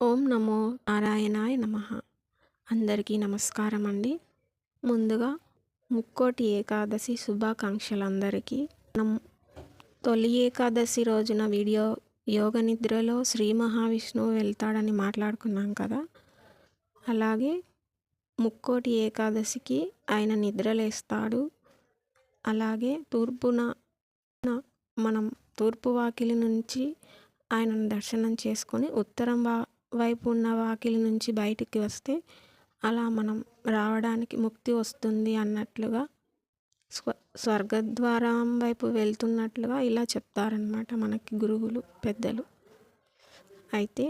ఓం నమో నారాయణాయ నమః. అందరికీ నమస్కారం అండి. ముందుగా ముక్కోటి ఏకాదశి శుభాకాంక్షలందరికీ. మనం తొలి ఏకాదశి రోజున యోగ నిద్రలో శ్రీ మహావిష్ణువు వెళ్తాడని మాట్లాడుకున్నాం కదా. అలాగే ముక్కోటి ఏకాదశికి ఆయన నిద్రలేస్తాడు. అలాగే మనం తూర్పు వాకిలి నుంచి ఆయనను దర్శనం చేసుకొని ఉత్తరం వైపు ఉన్న వాకిలి నుంచి బయటికి వస్తే అలా మనం రావడానికి ముక్తి వస్తుంది అన్నట్లుగా స్వర్గద్వారం వైపు వెళ్తున్నట్లుగా ఇలా చెప్తారనమాట మనకి గురువులు పెద్దలు. అయితే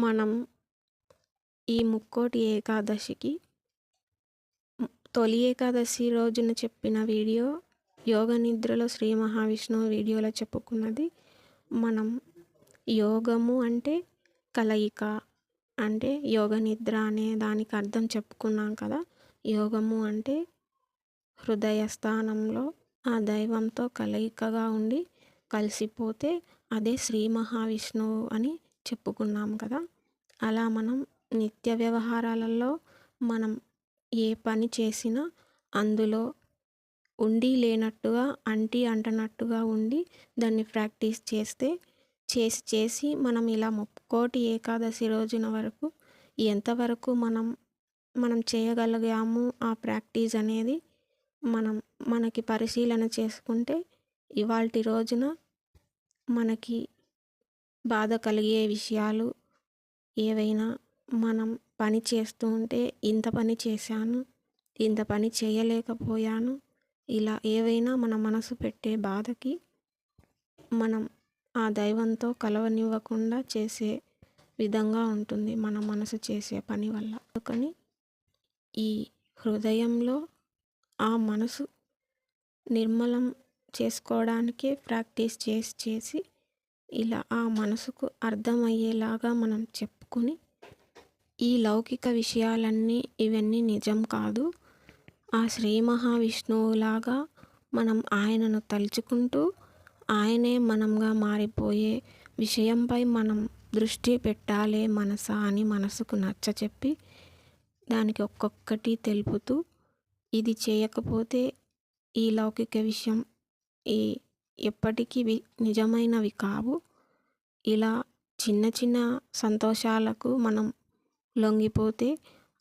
మనం ఈ ముక్కోటి ఏకాదశికి తొలి ఏకాదశి రోజున చెప్పిన వీడియో యోగ నిద్రలో శ్రీ మహావిష్ణువు వీడియోలో చెప్పుకున్నది. మనం యోగము అంటే కలయిక, అంటే యోగ నిద్ర అనే దానికి అర్థం చెప్పుకున్నాం కదా. యోగము అంటే హృదయ స్థానంలో ఆ దైవంతో కలయికగా ఉండి కలిసిపోతే అదే శ్రీ మహావిష్ణువు అని చెప్పుకున్నాం కదా. అలా మనం నిత్య వ్యవహారాలలో మనం ఏ పని చేసినా అందులో ఉండి లేనట్టుగా అంటనట్టుగా ఉండి దాన్ని ప్రాక్టీస్ చేసి మనం ఇలా ముక్కోటి ఏకాదశి రోజున వరకు ఎంతవరకు మనం చేయగలిగాము ఆ ప్రాక్టీస్ అనేది మనకి పరిశీలన చేసుకుంటే ఇవాల్టి రోజున మనకి బాధ కలిగే విషయాలు ఏవైనా మనం పని చేస్తూ ఉంటే ఇంత పని చేశాను, ఇంత పని చేయలేకపోయాను, ఇలా ఏవైనా మన మనసు పెట్టే బాధకి మనం ఆ దైవంతో కలవనివ్వకుండా చేసే విధంగా ఉంటుంది మన మనసు చేసే పని వల్ల. అందుకని ఈ హృదయంలో ఆ మనసు నిర్మలం చేసుకోవడానికే ప్రాక్టీస్ చేసి ఇలా ఆ మనసుకు అర్థమయ్యేలాగా మనం చెప్పుకుని ఈ లౌకిక విషయాలన్నీ ఇవన్నీ నిజం కాదు, ఆ శ్రీ మహావిష్ణువులాగా మనం ఆయనను తలుచుకుంటూ ఆయనే మనంగా మారిపోయే విషయంపై మనం దృష్టి పెట్టాలే మనసా అని మనసుకు నచ్చచెప్పి దానికి ఒక్కొక్కటి తెలుపుతూ ఇది చేయకపోతే ఈ లౌకిక విషయం ఎప్పటికీ నిజమైనవి కావు. ఇలా చిన్న చిన్న సంతోషాలకు మనం లొంగిపోతే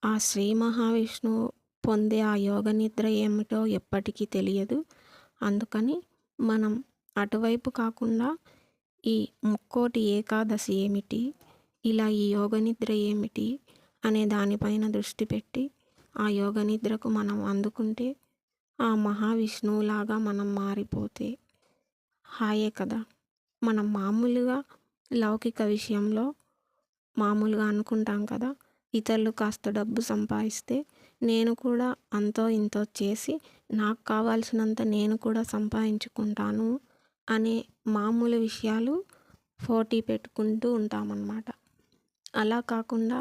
ఆ శ్రీ మహావిష్ణువు పొందే ఆ యోగ నిద్ర ఏమిటో ఎప్పటికీ తెలియదు. అందుకని మనం అటువైపు కాకుండా ఈ ముక్కోటి ఏకాదశి ఏమిటి, ఇలా ఈ యోగ నిద్ర ఏమిటి అనే దానిపైన దృష్టి పెట్టి ఆ యోగ నిద్రకు మనం అందుకుంటే ఆ మహావిష్ణువులాగా మనం మారిపోతే హాయే కదా. మనం మామూలుగా లౌకిక విషయంలో మామూలుగా అనుకుంటాం కదా, ఇతరులు కాస్త డబ్బు సంపాదిస్తే నేను కూడా అంతో ఇంతో చేసి నాకు కావాల్సినంత నేను కూడా సంపాదించుకుంటాను అనే మామూలు విషయాలు పోటీ పెట్టుకుంటూ ఉంటామన్నమాట. అలా కాకుండా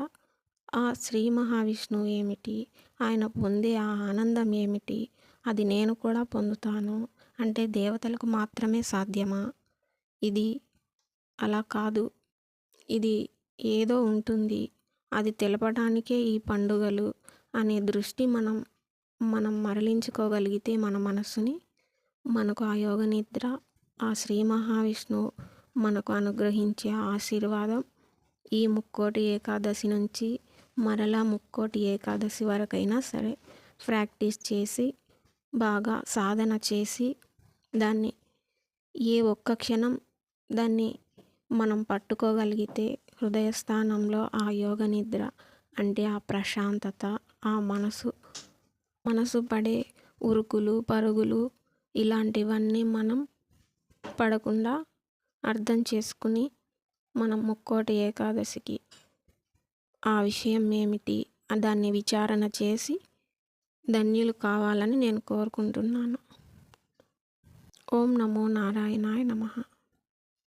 ఆ శ్రీ మహావిష్ణువు ఏమిటి, ఆయన పొందే ఆ ఆనందం ఏమిటి, అది నేను కూడా పొందుతాను అంటే దేవతలకు మాత్రమే సాధ్యమా? ఇది అలా కాదు, ఇది ఏదో ఉంటుంది, అది తెలపడానికే ఈ పండుగలు అనే దృష్టి మనం మరలించుకోగలిగితే మన మనసుని, మనకు ఆ యోగ నిద్ర ఆ శ్రీ మహావిష్ణువు మనకు అనుగ్రహించే ఆశీర్వాదం ఈ ముక్కోటి ఏకాదశి నుంచి మరలా ముక్కోటి ఏకాదశి వరకైనా సరే ప్రాక్టీస్ చేసి బాగా సాధన చేసి దాన్ని ఏ ఒక్క క్షణం దాన్ని మనం పట్టుకోగలిగితే హృదయస్థానంలో ఆ యోగ నిద్ర అంటే ఆ ప్రశాంతత, ఆ మనసు పడే ఉరుకులు పరుగులు ఇలాంటివన్నీ మనం పడకుండా అర్థం చేసుకుని మనం ముక్కోటి ఏకాదశికి ఆ విషయం ఏమిటి దాన్ని విచారణ చేసి ధన్యులు కావాలని నేను కోరుకుంటున్నాను. ఓం నమో నారాయణాయ నమః.